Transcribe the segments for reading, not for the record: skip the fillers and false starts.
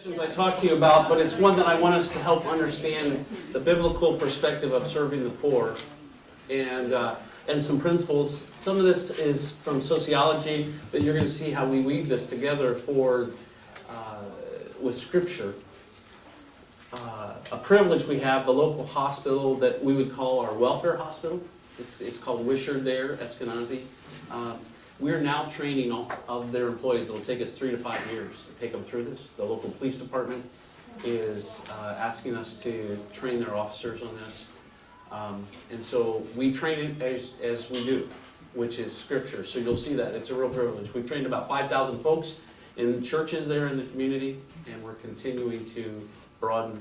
I talked to you about, but it's one that I want us to help understand the biblical perspective of serving the poor, and some principles. Some of this is from sociology, but you're going to see how we weave this together with Scripture. A privilege we have, the local hospital that we would call our welfare hospital. It's called Wishard there, Eskenazi. We're now training all of their employees. It'll take us 3 to 5 years to take them through this. The local police department is asking us to train their officers on this. And so we train it as we do, which is Scripture. So you'll see that. It's a real privilege. We've trained about 5,000 folks in churches there in the community, and we're continuing to broaden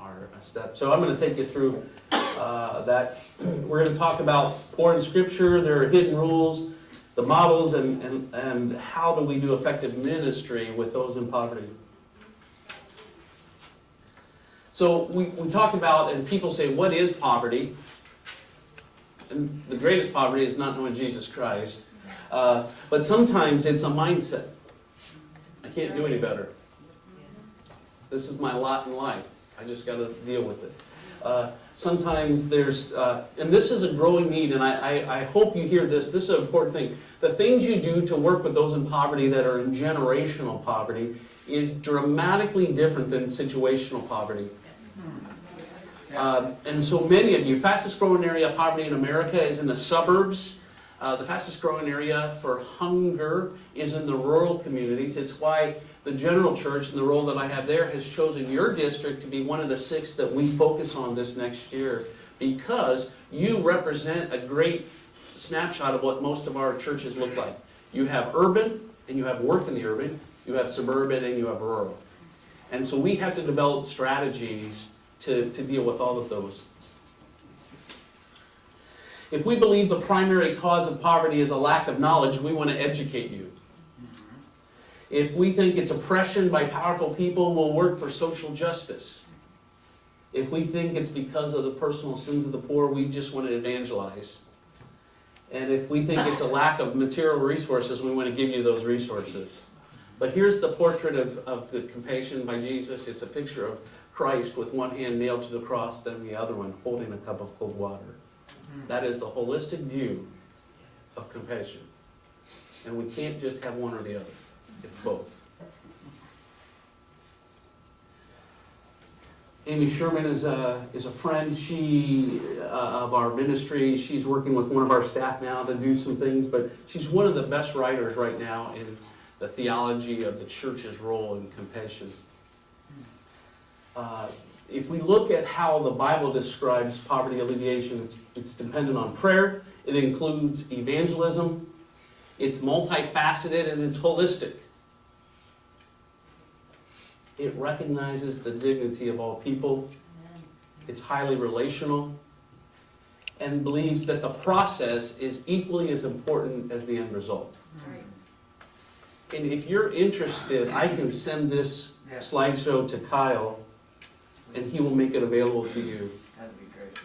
our steps. So I'm going to take you through that. We're going to talk about poor in Scripture. There are hidden rules, the models, and how do we do effective ministry with those in poverty. So we talk about, and people say, what is poverty? And the greatest poverty is not knowing Jesus Christ. But sometimes it's a mindset. I can't do any better. This is my lot in life. I just got to deal with it. Sometimes there's, and this is a growing need, and I hope you hear this. This is an important thing. The things you do to work with those in poverty that are in generational poverty is dramatically different than situational poverty. And so many of you, fastest growing area of poverty in America is in the suburbs. The fastest growing area for hunger is in the rural communities. It's why the General Church and the role that I have there has chosen your district to be one of the 6 that we focus on this next year, because you represent a great snapshot of what most of our churches look like. You have urban, and you have work in the urban. You have suburban, and you have rural. And so we have to develop strategies to deal with all of those. If we believe the primary cause of poverty is a lack of knowledge, we want to educate you. If we think it's oppression by powerful people, we'll work for social justice. If we think it's because of the personal sins of the poor, we just want to evangelize. And if we think it's a lack of material resources, we want to give you those resources. But here's the portrait of the compassion by Jesus. It's a picture of Christ with one hand nailed to the cross, then the other one holding a cup of cold water. That is the holistic view of compassion. And we can't just have one or the other. It's both. Amy Sherman is a friend of our ministry. She's working with one of our staff now to do some things, but she's one of the best writers right now in the theology of the church's role in compassion. If we look at how the Bible describes poverty alleviation, it's dependent on prayer. It includes evangelism. It's multifaceted and it's holistic. It recognizes the dignity of all people. It's highly relational, and believes that the process is equally as important as the end result. And if you're interested, I can send this slideshow to Kyle, and he will make it available to you. That'd be great.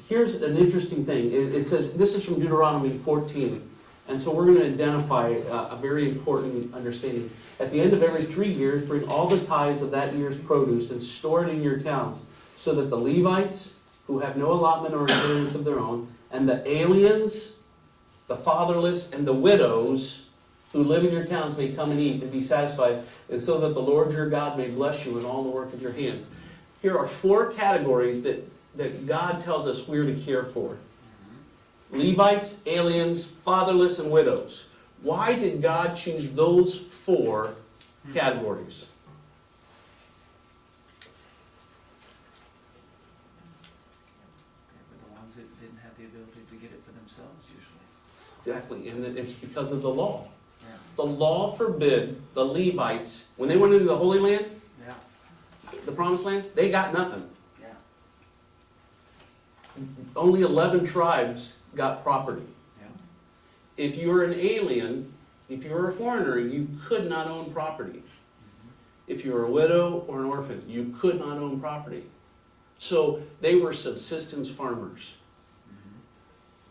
Here's an interesting thing. It says, this is from Deuteronomy 14. And so we're going to identify a very important understanding. At the end of every 3 years, bring all the tithes of that year's produce and store it in your towns, so that the Levites, who have no allotment or inheritance of their own, and the aliens, the fatherless, and the widows who live in your towns may come and eat and be satisfied, and so that the Lord your God may bless you in all the work of your hands. Here are 4 categories that God tells us we're to care for. Levites, aliens, fatherless, and widows. Why did God choose those 4 categories? But the ones that didn't have the ability to get it for themselves, usually. Exactly, and it's because of the law. Yeah. The law forbid the Levites, when they went into the Holy Land, Yeah. the Promised Land, they got nothing. Yeah. Only 11 tribes got property. Yeah. If you're an alien, if you're a foreigner, you could not own property. If you're a widow or an orphan, you could not own property. So they were subsistence farmers.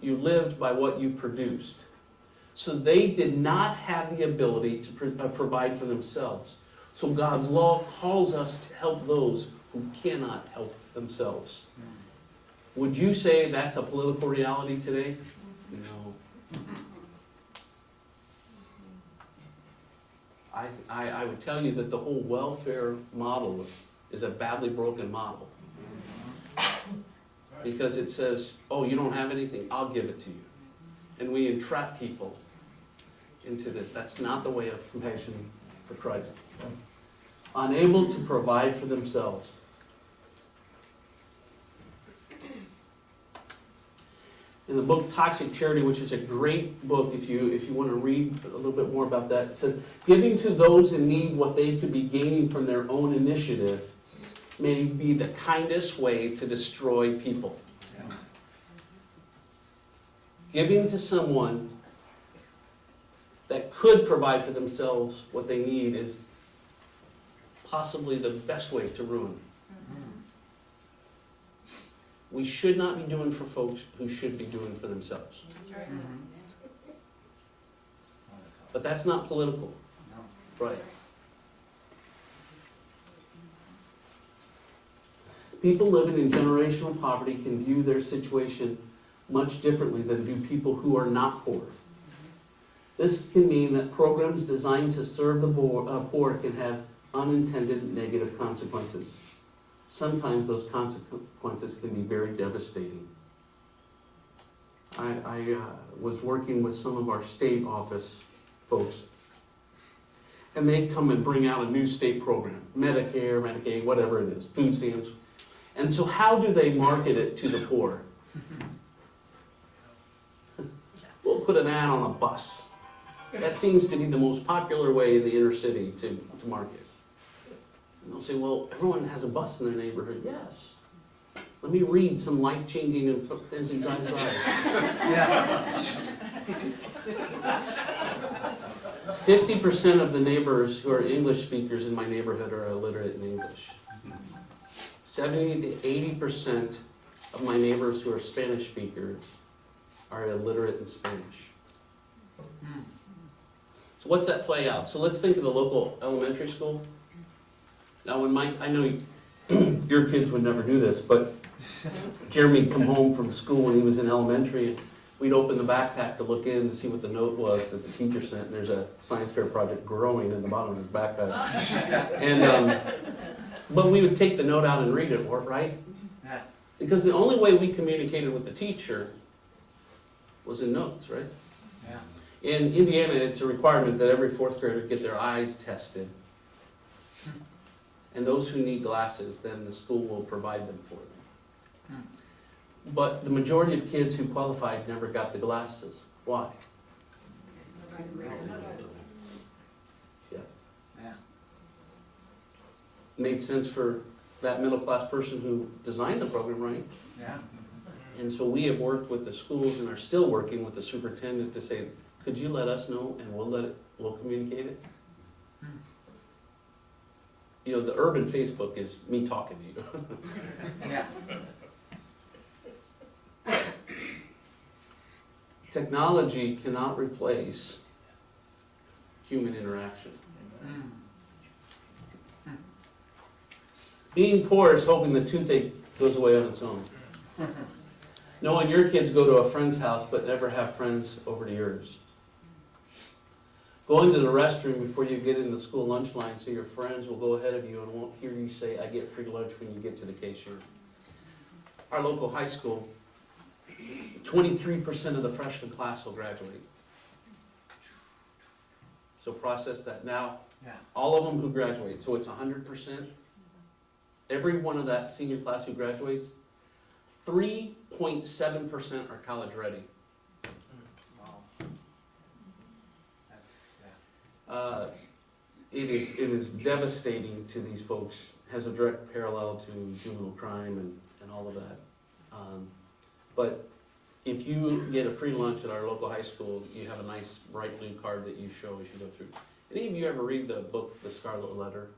You lived by what you produced. So they did not have the ability to provide for themselves. So God's law calls us to help those who cannot help themselves. Would you say that's a political reality today? No. I would tell you that the whole welfare model is a badly broken model. Because it says, oh, you don't have anything, I'll give it to you. And we entrap people into this. That's not the way of compassion for Christ. Unable to provide for themselves. In the book Toxic Charity, which is a great book if you want to read a little bit more about that, it says, giving to those in need what they could be gaining from their own initiative may be the kindest way to destroy people. Giving to someone that could provide for themselves what they need is possibly the best way to ruin. We should not be doing for folks who should be doing for themselves. But that's not political. Right. People living in generational poverty can view their situation much differently than do people who are not poor. This can mean that programs designed to serve the poor can have unintended negative consequences. Sometimes those consequences can be very devastating. I was working with some of our state office folks, and they come and bring out a new state program, Medicare, Medicaid, whatever it is, food stamps. And so how do they market it to the poor? We'll put an ad on a bus. That seems to be the most popular way in the inner city to market. And they'll say, well, everyone has a bus in their neighborhood. Yes. Let me read some life-changing things in God's lives. 50% of the neighbors who are English speakers in my neighborhood are illiterate in English. 70 to 80% of my neighbors who are Spanish speakers are illiterate in Spanish. So what's that play out? So let's think of the local elementary school. Now, I know your kids would never do this, but Jeremy would come home from school when he was in elementary, and we'd open the backpack to look in to see what the note was that the teacher sent, and there's a science fair project growing in the bottom of his backpack. And but we would take the note out and read it, right? Because the only way we communicated with the teacher was in notes, right? In Indiana, it's a requirement that every fourth grader get their eyes tested. And those who need glasses, then the school will provide them for them. But the majority of kids who qualified never got the glasses. Why? Made sense for that middle-class person who designed the program, right? And so we have worked with the schools and are still working with the superintendent to say, could you let us know and we'll communicate it? You know, the urban Facebook is me talking to you. Technology cannot replace human interaction. Being poor is hoping the toothache goes away on its own. Knowing your kids go to a friend's house but never have friends over to yours. Going to the restroom before you get in the school lunch line so your friends will go ahead of you and won't hear you say, I get free lunch when you get to the cashier. Our local high school, 23% of the freshman class will graduate. So process that. Now, all of them who graduate, so it's 100%. Every one of that senior class who graduates, 3.7% are college ready. It is devastating to these folks. Has a direct parallel to juvenile crime and all of that. But if you get a free lunch at our local high school, you have a nice bright blue card that you show as you go through. Any of you ever read the book, The Scarlet Letter?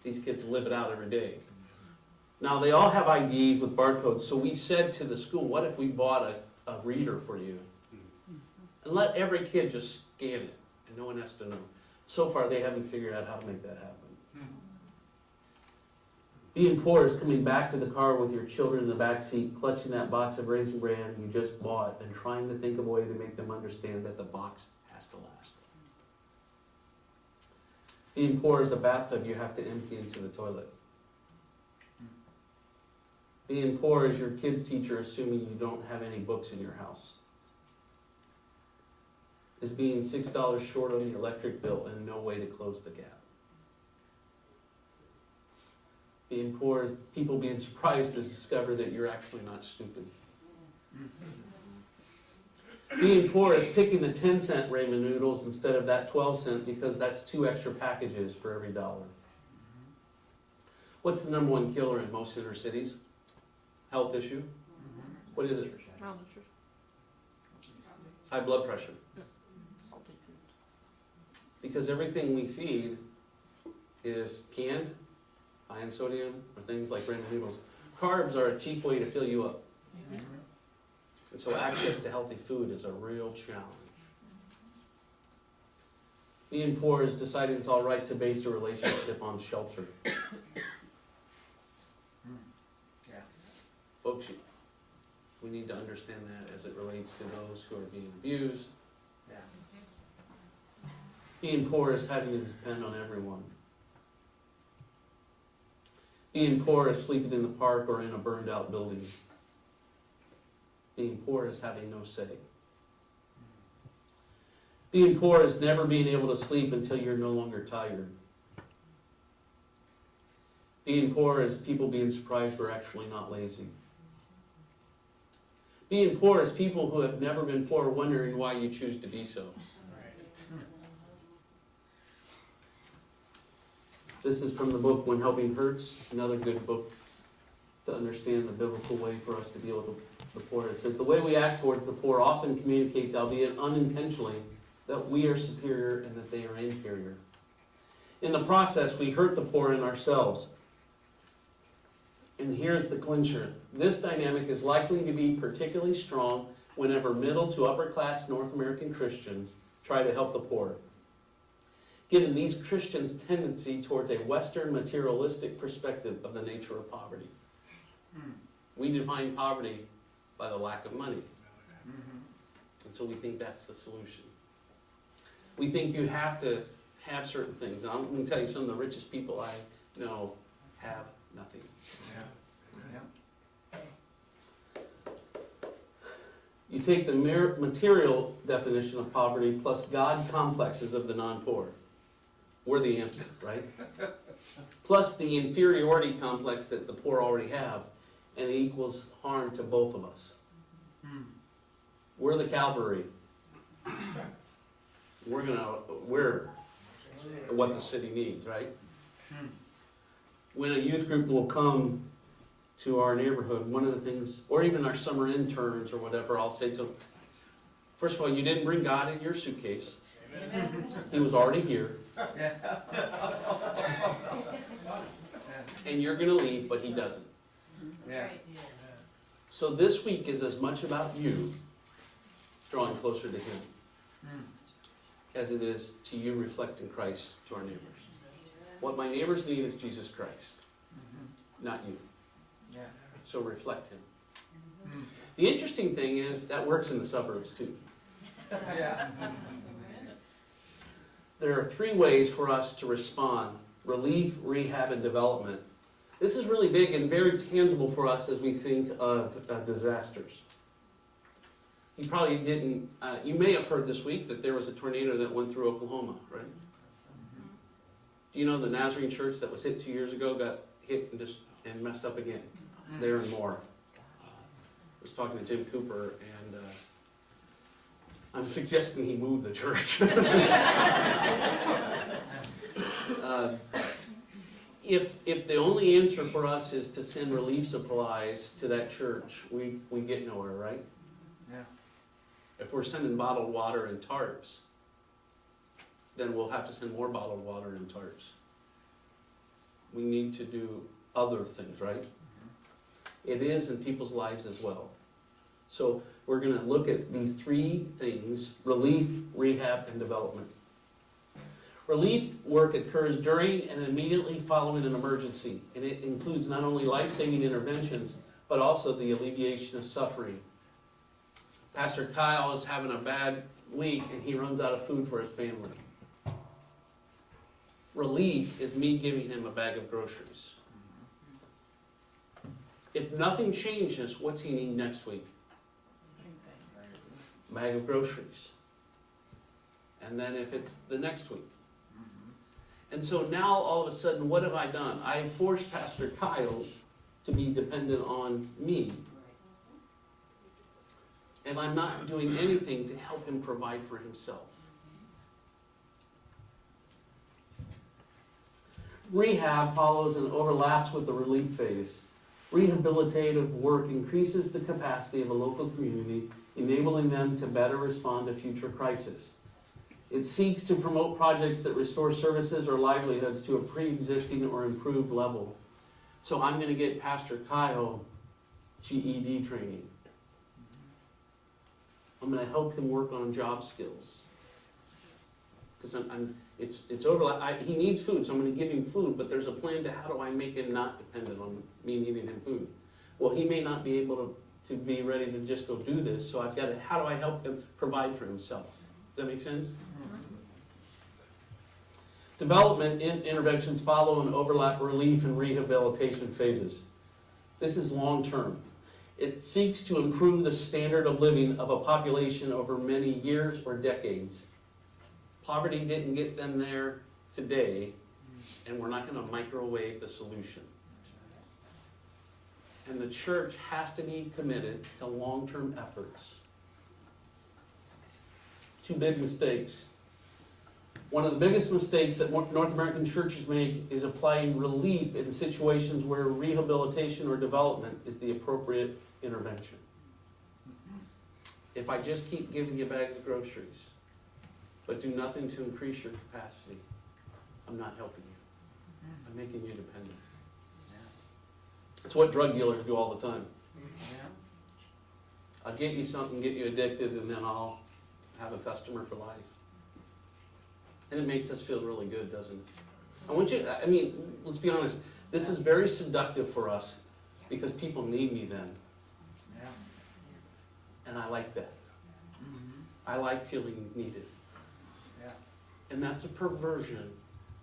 These kids live it out every day. Now, they all have IDs with barcodes, so we said to the school, what if we bought a reader for you? and let every kid just scan it, and no one has to know. So far, they haven't figured out how to make that happen. Being poor is coming back to the car with your children in the back seat, clutching that box of Raisin Bran you just bought, and trying to think of a way to make them understand that the box has to last. Being poor is a bathtub you have to empty into the toilet. Being poor is your kid's teacher assuming you don't have any books in your house. Is being $6 short on the electric bill and no way to close the gap. Being poor is people being surprised to discover that you're actually not stupid. Being poor is picking the 10-cent ramen noodles instead of that 12-cent because that's 2 extra packages for every $1. What's the number 1 killer in most inner cities? Health issue? What is it? Malnutrition. High blood pressure. Salty foods. Because everything we feed is canned, high in sodium, or things like ramen noodles. Carbs are a cheap way to fill you up. And so access to healthy food is a real challenge. Being poor is deciding it's all right to base a relationship on shelter. Yeah. Folks, we need to understand that as it relates to those who are being abused. Yeah. Being poor is having to depend on everyone. Being poor is sleeping in the park or in a burned out building. Being poor is having no say. Being poor is never being able to sleep until you're no longer tired. Being poor is people being surprised we're actually not lazy. Being poor is people who have never been poor wondering why you choose to be so. This is from the book When Helping Hurts, another good book to understand the biblical way for us to deal with the poor. It says, the way we act towards the poor often communicates, albeit unintentionally, that we are superior and that they are inferior. In the process, we hurt the poor and ourselves. And here's the clincher. This dynamic is likely to be particularly strong whenever middle to upper class North American Christians try to help the poor. Given these Christians' tendency towards a Western materialistic perspective of the nature of poverty. We define poverty by the lack of money. And so we think that's the solution. We think you have to have certain things. And I'm going to tell you, some of the richest people I know have nothing. Yeah. You take the material definition of poverty plus God complexes of the non-poor. We're the answer, right? Plus the inferiority complex that the poor already have, and it equals harm to both of us. We're the cavalry. We're what the city needs, right? When a youth group will come to our neighborhood, one of the things, or even our summer interns or whatever, I'll say to them, first of all, you didn't bring God in your suitcase. He was already here. And you're going to leave, but he doesn't. Yeah. So this week is as much about you drawing closer to him as it is to you reflecting Christ to our neighbors. What my neighbors need is Jesus Christ, not you. Yeah. So reflect him. The interesting thing is that works in the suburbs too. Yeah. There are 3 ways for us to respond: relief, rehab, and development. This is really big and very tangible for us as we think of disasters. You probably didn't, you may have heard this week that there was a tornado that went through Oklahoma, right? Do you know the Nazarene church that was hit 2 years ago got hit and messed up again? There and more. I was talking to Jim Cooper, and I'm suggesting he move the church. If the only answer for us is to send relief supplies to that church, we get nowhere, right? Yeah. If we're sending bottled water and tarps, then we'll have to send more bottled water and tarps. We need to do other things, right? It is in people's lives as well. So we're gonna look at these three things: relief, rehab, and development. Relief work occurs during and immediately following an emergency, and it includes not only life-saving interventions, but also the alleviation of suffering. Pastor Kyle is having a bad week and he runs out of food for his family. Relief is me giving him a bag of groceries. If nothing changes, what's he need next week? A bag of groceries. And then if it's the next week. And so now all of a sudden, what have I done? I forced Pastor Kyle to be dependent on me. And I'm not doing anything to help him provide for himself. Rehab follows and overlaps with the relief phase. Rehabilitative work increases the capacity of a local community, enabling them to better respond to future crises. It seeks to promote projects that restore services or livelihoods to a pre-existing or improved level. So I'm going to get Pastor Kyle GED training. I'm going to help him work on job skills. Because it's overlap. He needs food, so I'm going to give him food, but there's a plan to how do I make him not dependent on me needing him food. Well, he may not be able to be ready to just go do this, so I've got to, how do I help him provide for himself? Does that make sense? Development interventions follow and overlap relief and rehabilitation phases. This is long-term. It seeks to improve the standard of living of a population over many years or decades. Poverty didn't get them there today, and we're not going to microwave the solution. And the church has to be committed to long-term efforts. Two big mistakes. One of the biggest mistakes that North American churches make is applying relief in situations where rehabilitation or development is the appropriate intervention. If I just keep giving you bags of groceries, but do nothing to increase your capacity, I'm not helping you. I'm making you dependent. It's what drug dealers do all the time. I'll get you something, get you addicted, and then I'll have a customer for life. And it makes us feel really good, doesn't it? Let's be honest, this is very seductive for us because people need me then. And I like that. I like feeling needed. And that's a perversion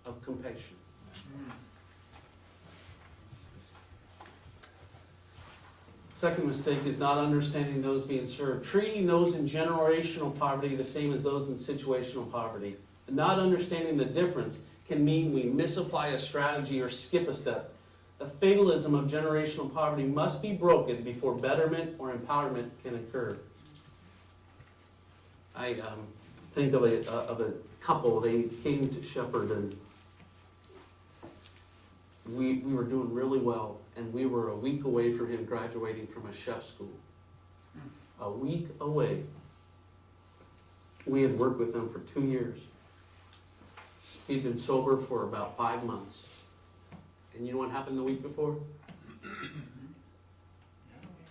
of compassion. Second mistake is not understanding those being served. Treating those in generational poverty the same as those in situational poverty. Not understanding the difference can mean we misapply a strategy or skip a step. The fatalism of generational poverty must be broken before betterment or empowerment can occur. I think of a couple. They came to Shepherd, and we were doing really well, and we were a week away from him graduating from a chef school. A week away. We had worked with him for 2 years. He'd been sober for about 5 months. And you know what happened the week before?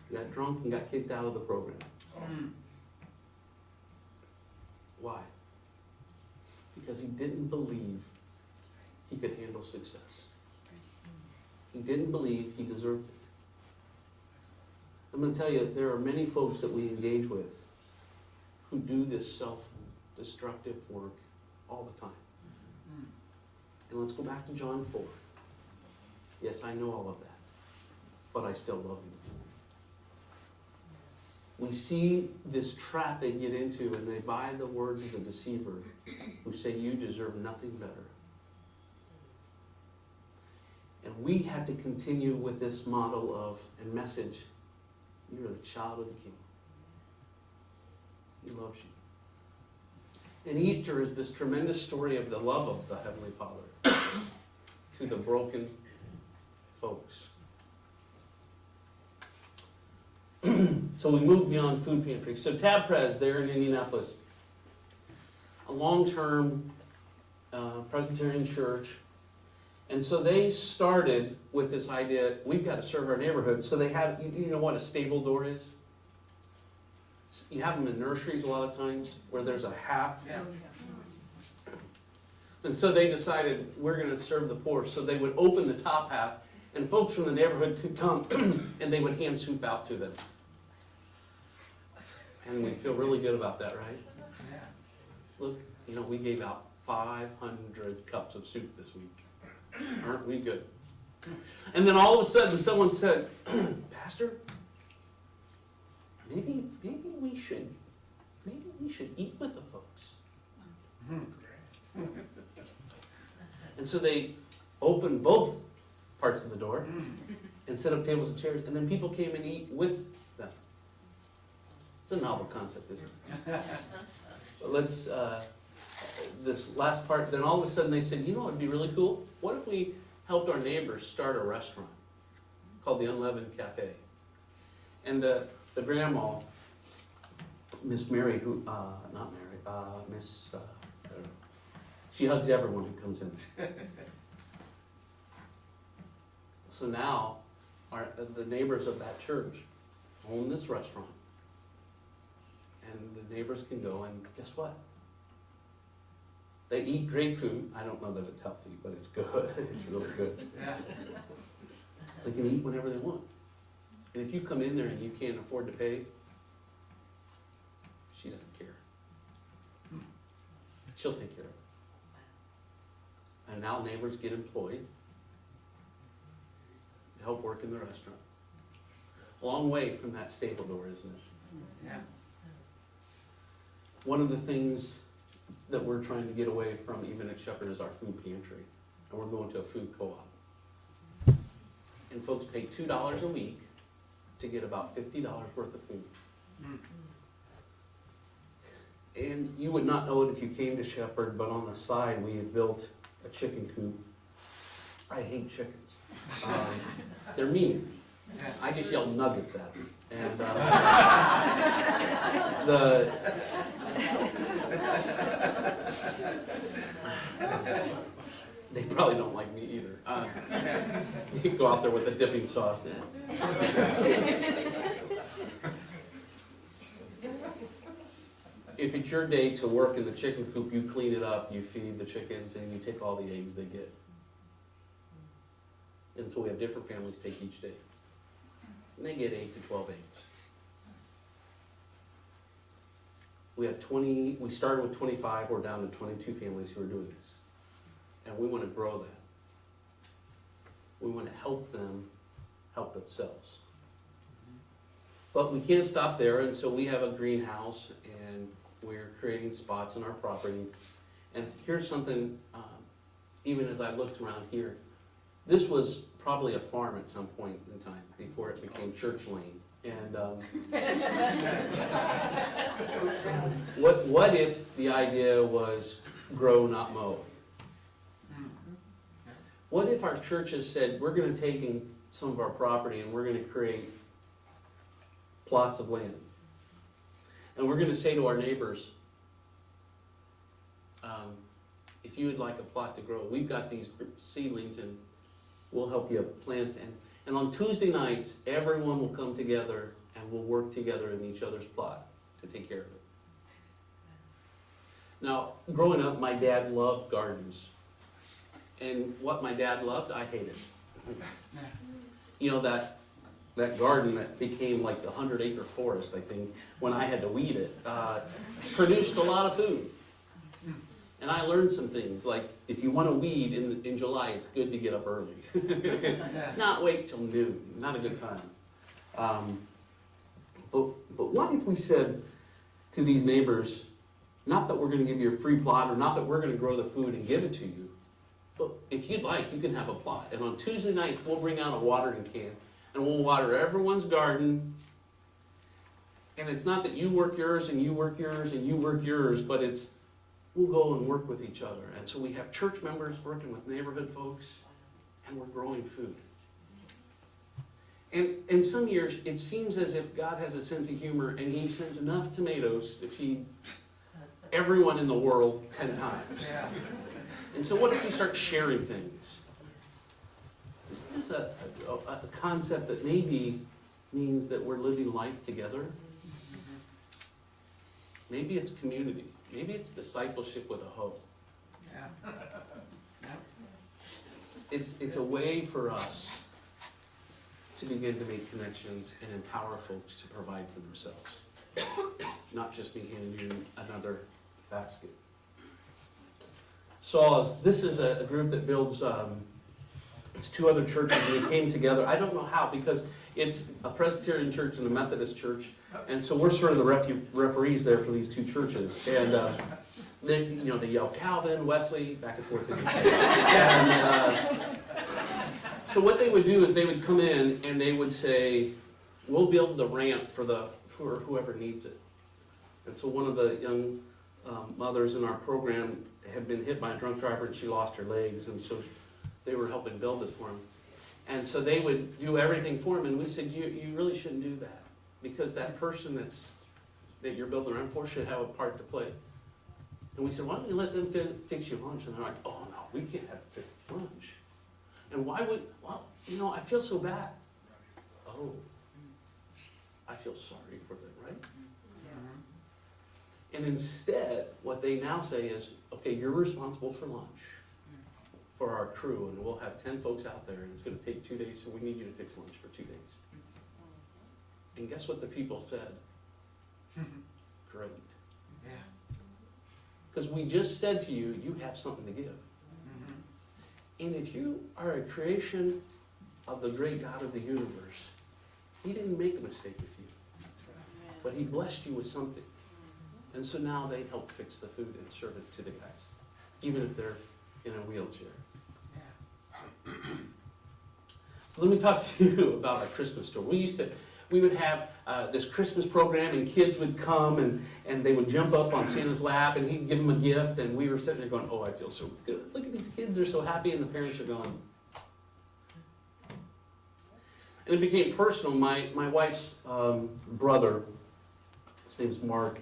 He got drunk and got kicked out of the program. Why? Because he didn't believe he could handle success. He didn't believe he deserved it. I'm going to tell you, there are many folks that we engage with who do this self-destructive work all the time. And let's go back to John 4. Yes, I know all of that, but I still love you. We see this trap they get into, and they buy the words of the deceiver who say you deserve nothing better. And we have to continue with this model of and message, you're the child of the King. He loves you. And Easter is this tremendous story of the love of the Heavenly Father to the broken folks. So we move beyond food pantry. So Tab Pres there in Indianapolis, a long-term Presbyterian church. And so they started with this idea, we've got to serve our neighborhood. So they had, you know what a stable door is? You have them in nurseries a lot of times where there's a half. Yeah. And so they decided we're going to serve the poor. So they would open the top half and folks from the neighborhood could come and they would hand soup out to them. And we feel really good about that, right? Yeah. Look, we gave out 500 cups of soup this week. Aren't we good? And then all of a sudden someone said, Pastor, maybe we should eat with the folks. And so they opened both parts of the door and set up tables and chairs, and then people came and eat with them. It's a novel concept, isn't it? But let's, this last part, then all of a sudden they said, what would be really cool? What if we helped our neighbors start a restaurant called the Unleavened Cafe? And the grandma, Miss Mary, she hugs everyone who comes in. So now, the neighbors of that church own this restaurant. And the neighbors can go and guess what? They eat great food. I don't know that it's healthy, but it's good. It's really good. Yeah. They can eat whenever they want. And if you come in there and you can't afford to pay, she doesn't care. She'll take care of it. And now neighbors get employed to help work in the restaurant. A long way from that stable door, isn't it? Yeah. One of the things that we're trying to get away from even at Shepherd is our food pantry. And we're going to a food co-op. And folks pay $2 a week to get about $50 worth of food. And you would not know it if you came to Shepherd, but on the side we have built a chicken coop. I hate chickens. They're mean. Yeah. I just yell nuggets at them. And they probably don't like me either. You can go out there with the dipping sauce. If it's your day to work in the chicken coop, you clean it up, you feed the chickens, and you take all the eggs they get. And so we have different families take each day. And they get 8 to 12 eggs. We started with 25, we're down to 22 families who are doing this. And we want to grow that. We want to help them help themselves. But we can't stop there, and so we have a greenhouse, and we're creating spots on our property. And here's something, even as I looked around here, this was probably a farm at some point in time before it became Church Lane. And what if the idea was grow, not mow? What if our churches said, we're going to take in some of our property and we're going to create plots of land. And we're going to say to our neighbors, if you would like a plot to grow, we've got these seedlings and we'll help you plant. And on Tuesday nights, everyone will come together and we'll work together in each other's plot to take care of it. Now, growing up, my dad loved gardens. And what my dad loved, I hated. You know, that garden that became like a 100-acre forest, I think, when I had to weed it, produced a lot of food. And I learned some things, like if you want to weed in July, it's good to get up early. Not wait till noon, not a good time. But what if we said to these neighbors, not that we're going to give you a free plot, or not that we're going to grow the food and give it to you, but if you'd like, you can have a plot. And on Tuesday nights, we'll bring out a watering can, and we'll water everyone's garden. And it's not that you work yours, and you work yours, and you work yours, but it's, we'll go and work with each other. And so we have church members working with neighborhood folks, and we're growing food. And some years, it seems as if God has a sense of humor, and he sends enough tomatoes to feed everyone in the world 10 times. Yeah. And so what if we start sharing things? Is this a concept that maybe means that we're living life together? Maybe it's community. Maybe it's discipleship with a hope. Yeah. It's a way for us to begin to make connections and empower folks to provide for themselves, not just be handed you another basket. Saws, this is a group that builds, it's two other churches, and they came together. I don't know how, because it's a Presbyterian church and a Methodist church, and so we're sort of the referees there for these two churches. And they yell Calvin, Wesley, back and forth. And so what they would do is they would come in and they would say, we'll build the ramp for whoever needs it. And so one of the young mothers in our program had been hit by a drunk driver and she lost her legs, and so they were helping build this for him. And so they would do everything for him, and we said, you really shouldn't do that, because that person that you're building around for should have a part to play. And we said, why don't you let them fix your lunch? And they're like, oh no, we can't have to fix this lunch. And why would, I feel so bad. Oh, I feel sorry for them, right? And instead, what they now say is, okay, you're responsible for lunch for our crew, and we'll have 10 folks out there, and it's going to take 2 days, so we need you to fix lunch for 2 days. And guess what the people said? Great. Yeah. Because we just said to you, you have something to give. And if you are a creation of the great God of the universe, He didn't make a mistake with you, but He blessed you with something. And so now they help fix the food and serve it to the guys, even if they're in a wheelchair. So let me talk to you about our Christmas store. We would have this Christmas program, and kids would come and they would jump up on Santa's lap and he'd give them a gift, and we were sitting there going, oh, I feel so good. Look at these kids, they're so happy, and the parents are going. And it became personal. My wife's brother, his name's Mark,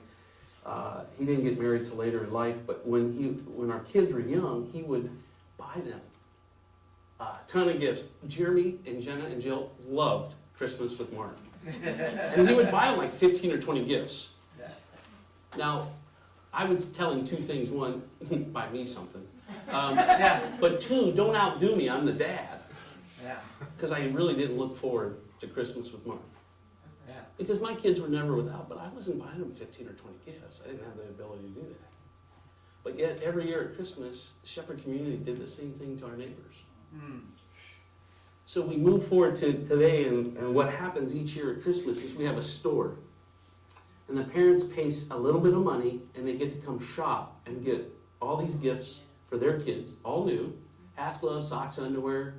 he didn't get married till later in life, but when our kids were young, he would buy them a ton of gifts. Jeremy and Jenna and Jill loved Christmas with Mark. And he would buy them like 15 or 20 gifts. Now, I was telling two things. One, buy me something. But two, don't outdo me. I'm the dad. Because I really didn't look forward to Christmas with Mark. Because my kids were never without, but I wasn't buying them 15 or 20 gifts. I didn't have the ability to do that. But yet, every year at Christmas, Shepherd Community did the same thing to our neighbors. So we move forward to today, and what happens each year at Christmas is we have a store. And the parents pay a little bit of money, and they get to come shop and get all these gifts for their kids, all new. Hats, gloves, socks, underwear.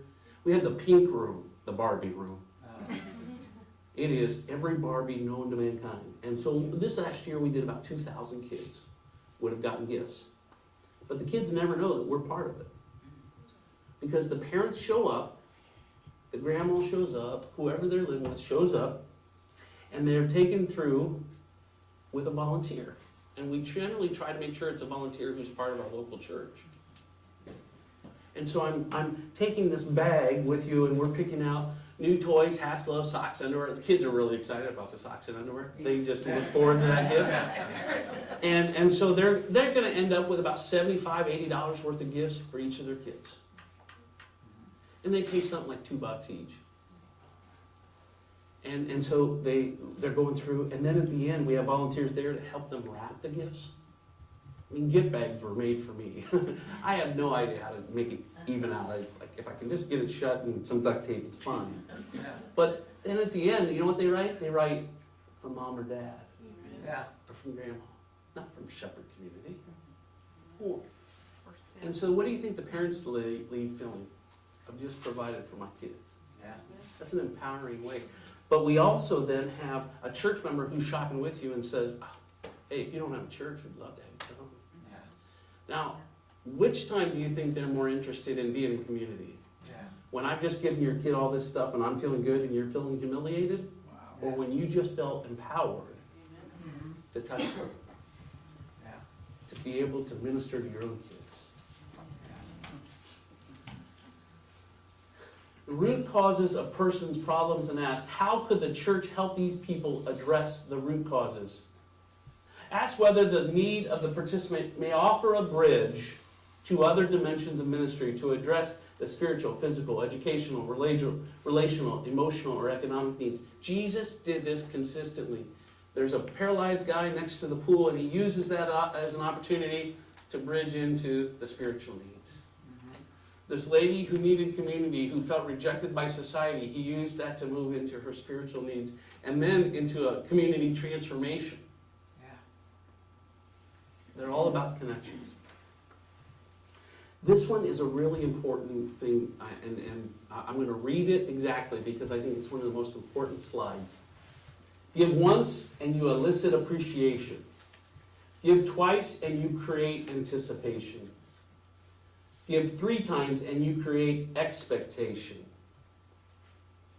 We have the pink room, the Barbie room. It is every Barbie known to mankind. And so this last year we did about 2,000 kids would have gotten gifts. But the kids never know that we're part of it. Because the parents show up, the grandma shows up, whoever they're living with shows up, and they're taken through with a volunteer. And we generally try to make sure it's a volunteer who's part of our local church. And so I'm taking this bag with you, and we're picking out new toys, hats, gloves, socks, underwear. The kids are really excited about the socks and underwear. They just look forward to that gift. And so they're going to end up with about $75, $80 worth of gifts for each of their kids. And they pay something like $2 each. And so they're going through, and then at the end we have volunteers there to help them wrap the gifts. I mean, gift bags were made for me. I have no idea how to make it even out. It's like, if I can just get it shut and some duct tape, it's fine. But then at the end, you know what they write? They write from mom or dad. Or from grandma. Not from Shepherd Community. And so what do you think the parents leave feeling? I've just provided for my kids. That's an empowering way. But we also then have a church member who's shopping with you and says, hey, if you don't have a church, we'd love to have you come. Now, which time do you think they're more interested in being in community? When I've just given your kid all this stuff and I'm feeling good and you're feeling humiliated? Or when you just felt empowered to touch them? To be able to minister to your own kids? The root causes a person's problems and ask, how could the church help these people address the root causes? Ask whether the need of the participant may offer a bridge to other dimensions of ministry to address the spiritual, physical, educational, relational, emotional, or economic needs. Jesus did this consistently. There's a paralyzed guy next to the pool, and he uses that as an opportunity to bridge into the spiritual needs. This lady who needed community, who felt rejected by society, he used that to move into her spiritual needs and then into a community transformation. Yeah. They're all about connections. This one is a really important thing, and I'm going to read it exactly because I think it's one of the most important slides. Give once and you elicit appreciation. Give twice and you create anticipation. Give 3 times and you create expectation.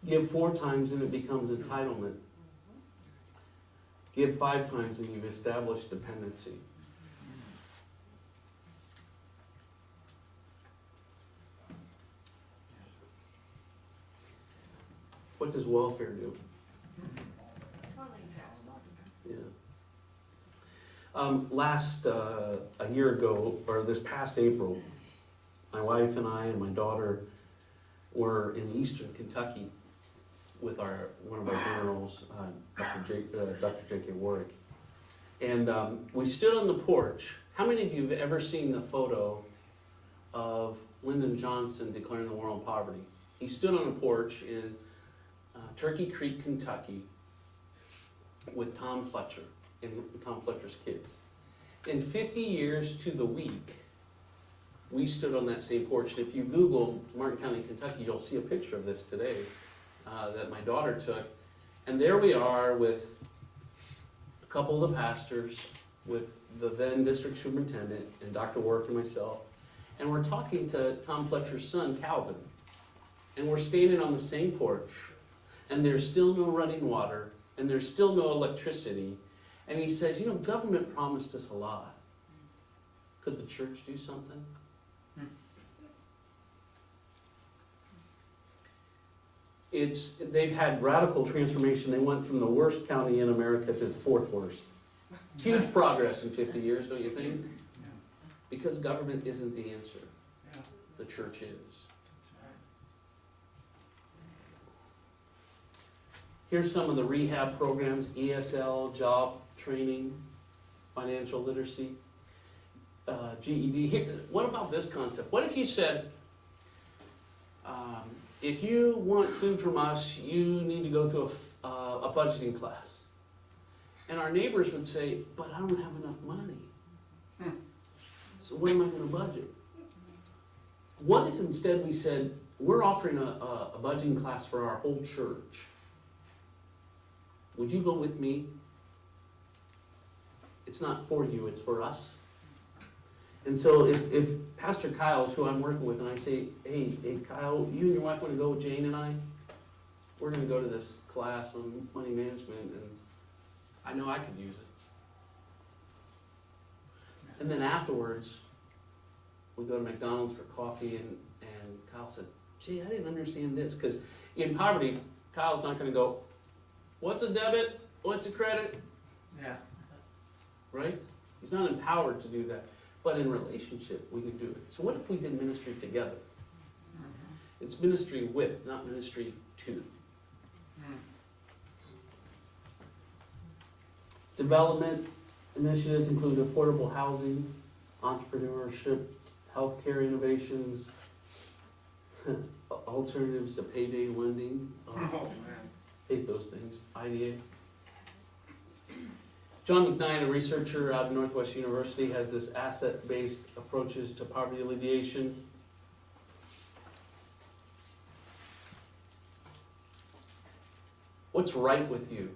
Give 4 times and it becomes entitlement. Give 5 times and you've established dependency. What does welfare do? Yeah. A year ago, or this past April, my wife and I and my daughter were in eastern Kentucky with one of our generals, Dr. J.K. Warwick. And we stood on the porch. How many of you have ever seen the photo of Lyndon Johnson declaring the war on poverty? He stood on a porch in Turkey Creek, Kentucky, with Tom Fletcher and Tom Fletcher's kids. In 50 years to the week, we stood on that same porch. And if you Google Martin County, Kentucky, you'll see a picture of this today that my daughter took. And there we are with a couple of the pastors, with the then district superintendent, and Dr. Warwick and myself. And we're talking to Tom Fletcher's son, Calvin. And we're standing on the same porch. And there's still no running water. And there's still no electricity. And he says, you know, government promised us a lot. Could the church do something? They've had radical transformation. They went from the worst county in America to the 4th worst. Huge progress in 50 years, don't you think? Yeah. Because government isn't the answer. Yeah. The church is. That's right. Here's some of the rehab programs: ESL, job training, financial literacy, GED. What about this concept? What if you said, if you want food from us, you need to go through a budgeting class? And our neighbors would say, but I don't have enough money. So what am I going to budget? What if instead we said, we're offering a budgeting class for our whole church? Would you go with me? It's not for you, it's for us. And so if Pastor Kyle's who I'm working with, and I say, hey Kyle, you and your wife want to go with Jane and I? We're going to go to this class on money management, and I know I could use it. And then afterwards, we go to McDonald's for coffee, and Kyle said, gee, I didn't understand this. Because in poverty, Kyle's not going to go, what's a debit? What's a credit? Yeah. Right? He's not empowered to do that. But in relationship, we can do it. So what if we did ministry together? Mm-hmm. It's ministry with, not ministry to. Mm-hmm. Development initiatives include affordable housing, entrepreneurship, healthcare innovations, alternatives to payday lending. Oh, man. Hate those things. IDA. John McKnight, a researcher out of Northwest University, has this asset-based approaches to poverty alleviation. What's right with you?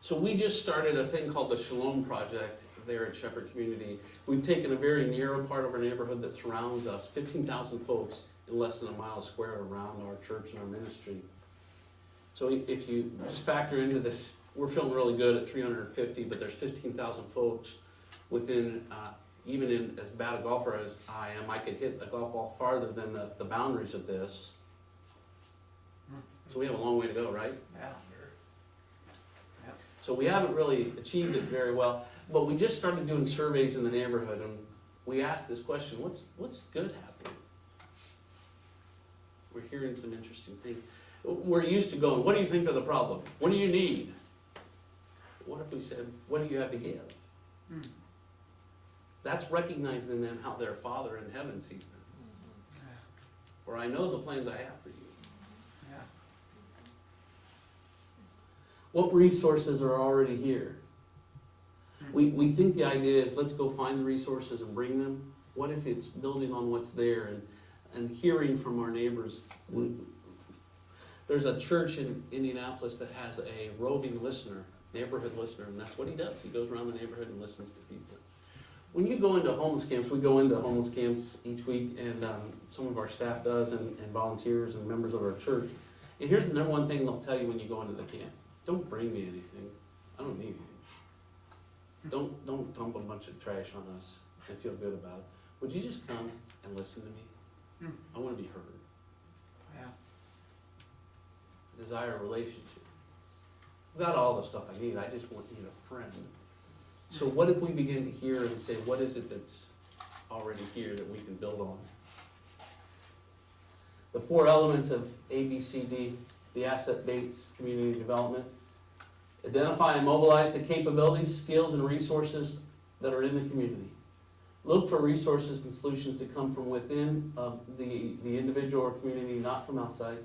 So we just started a thing called the Shalom Project there at Shepherd Community. We've taken a very narrow part of our neighborhood that surrounds us, 15,000 folks in less than a mile square around our church and our ministry. So if you just factor into this, we're feeling really good at 350, but there's 15,000 folks within, even in as bad a golfer as I am, I could hit a golf ball farther than the boundaries of this. So we have a long way to go, right? Yeah. So we haven't really achieved it very well, but we just started doing surveys in the neighborhood, and we asked this question, what's good happening? We're hearing some interesting things. We're used to going, what do you think are the problem? What do you need? What if we said, what do you have to give? Hmm. That's recognizing in them how their Father in heaven sees them. Yeah. For I know the plans I have for you. Yeah. What resources are already here? We think the idea is let's go find the resources and bring them. What if it's building on what's there and hearing from our neighbors? There's a church in Indianapolis that has a roving listener, neighborhood listener, and that's what he does. He goes around the neighborhood and listens to people. When you go into homeless camps, we go into homeless camps each week, and some of our staff does, and volunteers and members of our church. And here's the number one thing they'll tell you when you go into the camp. Don't bring me anything. I don't need anything. Don't dump a bunch of trash on us and feel good about it. Would you just come and listen to me? I want to be heard. Yeah. Desire a relationship. I've got all the stuff I need. I just want you a friend. So what if we begin to hear and say, what is it that's already here that we can build on? The 4 elements of ABCD, the asset-based community development. Identify and mobilize the capabilities, skills, and resources that are in the community. Look for resources and solutions to come from within the individual or community, not from outside.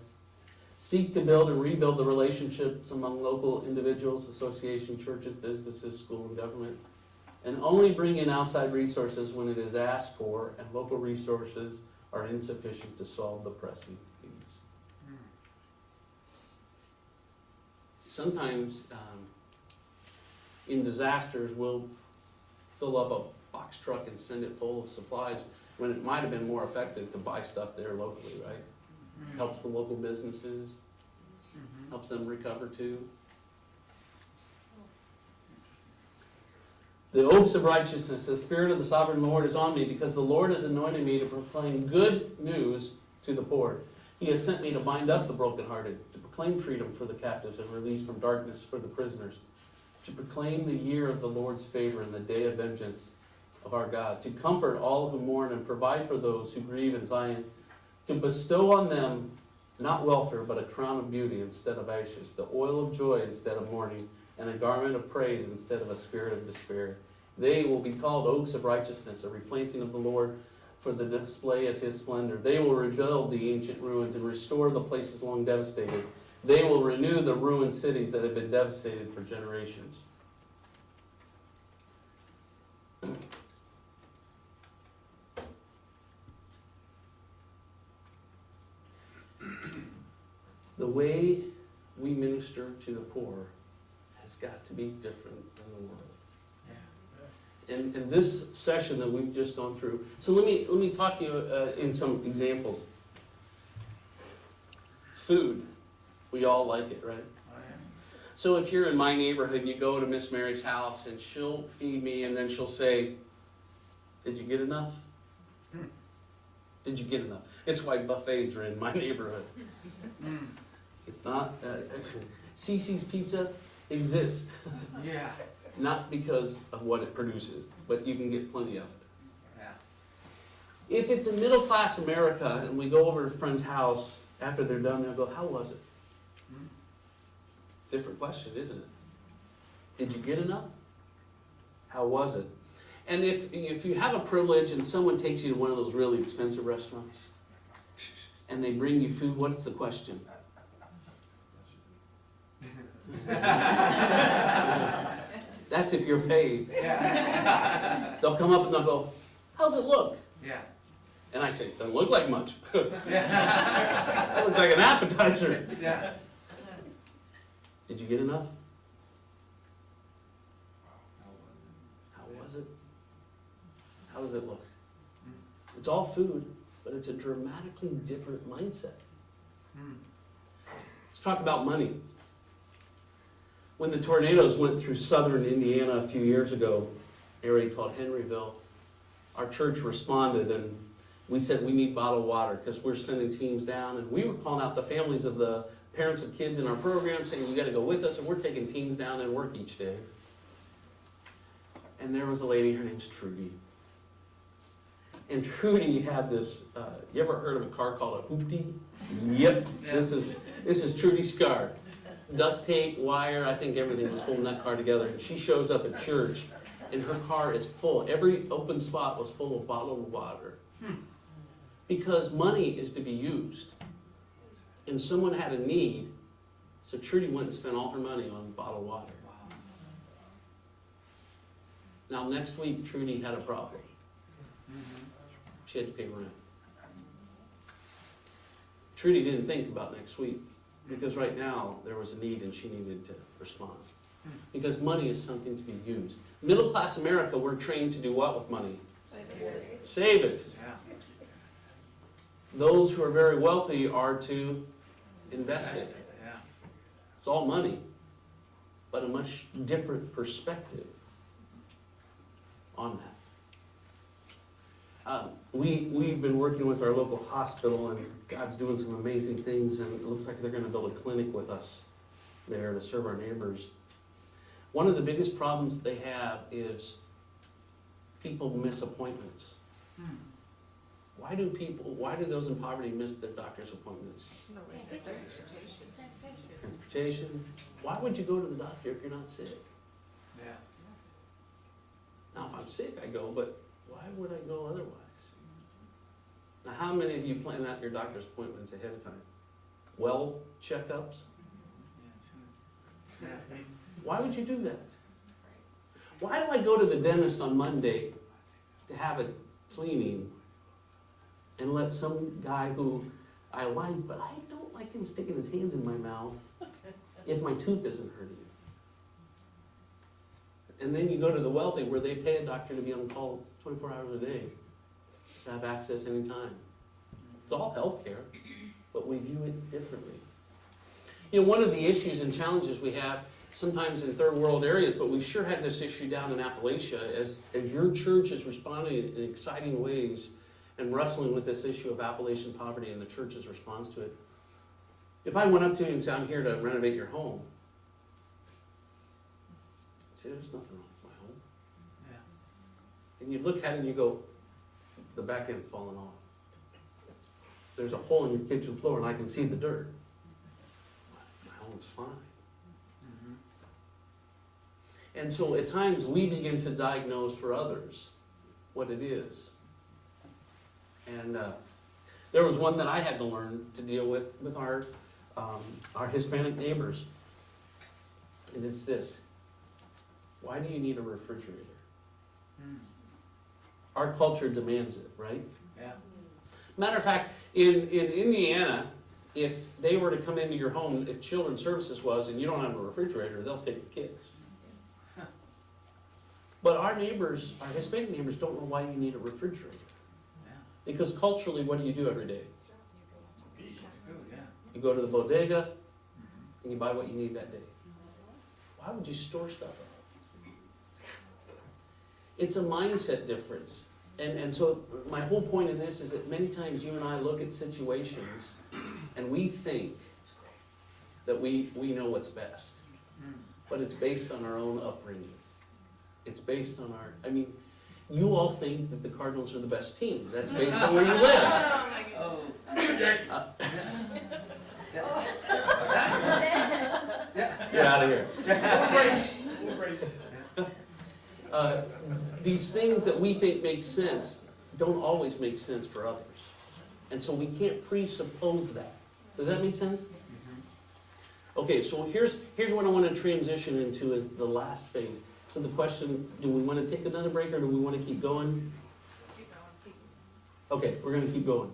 Seek to build and rebuild the relationships among local individuals, associations, churches, businesses, school, and government. And only bring in outside resources when it is asked for and local resources are insufficient to solve the pressing needs. Sometimes in disasters, we'll fill up a box truck and send it full of supplies when it might have been more effective to buy stuff there locally, right? Helps the local businesses, helps them recover too. The oaks of righteousness, the Spirit of the Sovereign Lord is on me because the Lord has anointed me to proclaim good news to the poor. He has sent me to bind up the brokenhearted, to proclaim freedom for the captives and release from darkness for the prisoners, to proclaim the year of the Lord's favor and the day of vengeance of our God, to comfort all who mourn and provide for those who grieve in Zion, to bestow on them not welfare but a crown of beauty instead of ashes, the oil of joy instead of mourning, and a garment of praise instead of a spirit of despair. They will be called oaks of righteousness, a replanting of the Lord for the display of his splendor. They will rebuild the ancient ruins and restore the places long devastated. They will renew the ruined cities that have been devastated for generations. The way we minister to the poor has got to be different than the world. In this session that we've just gone through, so let me talk to you in some examples. Food, we all like it, right? So if you're in my neighborhood and you go to Miss Mary's house and she'll feed me and then she'll say, "Did you get enough? Did you get enough?" It's why buffets are in my neighborhood. It's not. Cece's Pizza exists. Yeah. Not because of what it produces, but you can get plenty of it. Yeah. If it's a middle-class America and we go over to a friend's house after they're done, they'll go, "How was it?" Different question, isn't it? Did you get enough? How was it? And if you have a privilege and someone takes you to one of those really expensive restaurants and they bring you food, what's the question? That's if you're paid. Yeah. They'll come up and they'll go, "How's it look?" Yeah. And I say, "Doesn't look like much." Yeah. That looks like an appetizer. Yeah. Did you get enough? How was it? How does it look? It's all food, but it's a dramatically different mindset. Let's talk about money. When the tornadoes went through southern Indiana a few years ago, area called Henryville, our church responded and we said we need bottled water because we're sending teams down, and we were calling out the families of the parents of kids in our program saying, you gotta go with us, and we're taking teams down and work each day. And there was a lady, her name's Trudy. And Trudy had this, you ever heard of a car called a hoopty? Yep, this is Trudy's car. Duct tape, wire, I think everything was holding that car together. And she shows up at church, and her car is full. Every open spot was full of bottled water. Because money is to be used. And someone had a need, so Trudy went and spent all her money on bottled water. Now, next week, Trudy had a problem. She had to pay rent. Trudy didn't think about next week, because right now, there was a need and she needed to respond. Because money is something to be used. Middle-class America, we're trained to do what with money? Save it. Yeah. Those who are very wealthy are to invest it. Yeah. It's all money, but a much different perspective on that. We've been working with our local hospital, and God's doing some amazing things, and it looks like they're going to build a clinic with us there to serve our neighbors. One of the biggest problems they have is people miss appointments. Why do those in poverty miss their doctor's appointments? Transportation. Why would you go to the doctor if you're not sick? Yeah. Now, if I'm sick, I go, but why would I go otherwise? Now, how many of you plan out your doctor's appointments ahead of time? Well checkups? Yeah. Why would you do that? Why do I go to the dentist on Monday to have a cleaning and let some guy who I like, but I don't like him sticking his hands in my mouth if my tooth isn't hurting? And then you go to the wealthy where they pay a doctor to be on call 24 hours a day, to have access anytime. It's all health care, but we view it differently. You know, one of the issues and challenges we have sometimes in third world areas, but we've sure had this issue down in Appalachia, as your church is responding in exciting ways and wrestling with this issue of Appalachian poverty and the church's response to it. If I went up to you and said, I'm here to renovate your home, see, there's nothing wrong with my home. Yeah. And you look at it and you go, the back end's falling off. There's a hole in your kitchen floor and I can see the dirt. My home's fine. And so at times we begin to diagnose for others what it is. And there was one that I had to learn to deal with our Hispanic neighbors. And it's this: why do you need a refrigerator? Our culture demands it, right? Yeah. Matter of fact, in Indiana, if they were to come into your home, if Children's Services was, and you don't have a refrigerator, they'll take the kids. But our neighbors, our Hispanic neighbors, don't know why you need a refrigerator. Yeah. Because culturally, what do you do every day? Food, yeah. You go to the bodega, and you buy what you need that day. Why would you store stuff up? It's a mindset difference. And so my whole point in this is that many times you and I look at situations, and we think that we know what's best. But it's based on our own upbringing. It's based on you all think that the Cardinals are the best team. That's based on where you live. Oh. Get out of here. These things that we think make sense don't always make sense for others. And so we can't presuppose that. Does that make sense? Okay, so here's what I want to transition into as the last phase. So the question, do we want to take another break or do we want to keep going? Keep going, keep. Okay, we're going to keep going.